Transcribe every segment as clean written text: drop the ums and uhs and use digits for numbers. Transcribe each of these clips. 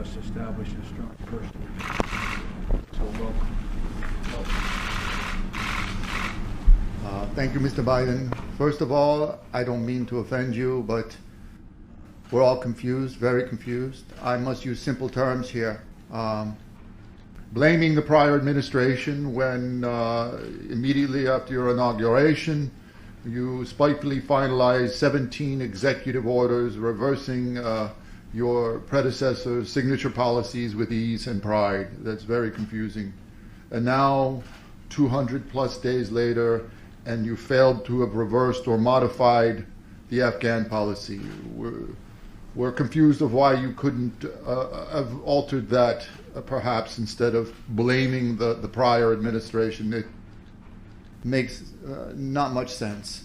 us establish a strong personal. So welcome. Thank you, Mr. Biden. First of all, I don't mean to offend you, but we're all confused, very confused. I must use simple terms here. Blaming the prior administration when immediately after your inauguration, you spitefully finalized 17 executive orders reversing your predecessor's signature policies with ease and pride. That's very confusing. And now, 200 plus days later, and you failed to have reversed or modified the Afghan policy. We're confused of why you couldn't have altered that, perhaps, instead of blaming the prior administration. It makes not much sense.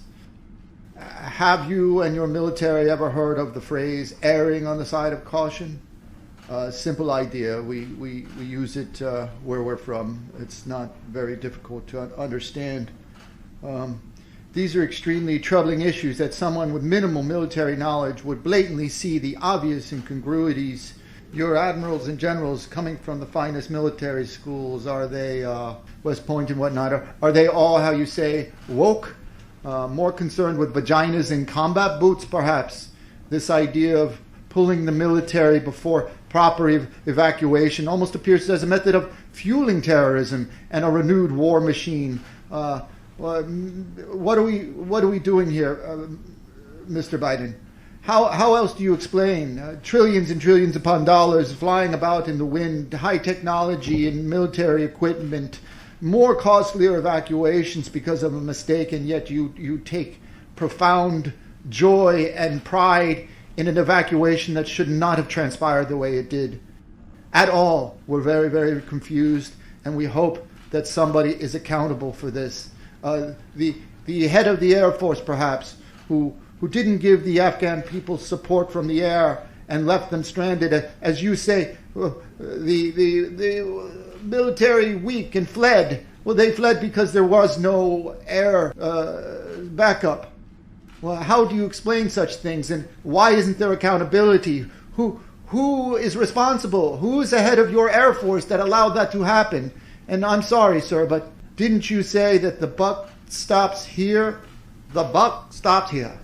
Have you and your military ever heard of the phrase erring on the side of caution? Simple idea. We use it where we're from. It's not very difficult to understand. These are extremely troubling issues that someone with minimal military knowledge would blatantly see the obvious incongruities. Your admirals and generals coming from the finest military schools, are they, West Point and whatnot, are they all, how you say, woke? More concerned with vaginas and combat boots, perhaps? This idea of pulling the military before proper evacuation almost appears as a method of fueling terrorism and a renewed war machine. What are we doing here, Mr. Biden? How else do you explain trillions and trillions upon dollars flying about in the wind, high technology and military equipment, more costlier evacuations because of a mistake, and yet you take profound joy and pride in an evacuation that should not have transpired the way it did? At all. We're very, very confused, and we hope that somebody is accountable for this. The head of the Air Force, perhaps, who didn't give the Afghan people support from the air and left them stranded. As you say, the military weak and fled. Well, they fled because there was no air backup. Well, how do you explain such things, and why isn't there accountability? Who is responsible? Who is the head of your Air Force that allowed that to happen? And I'm sorry, sir, but didn't you say that the buck stops here? The buck stopped here.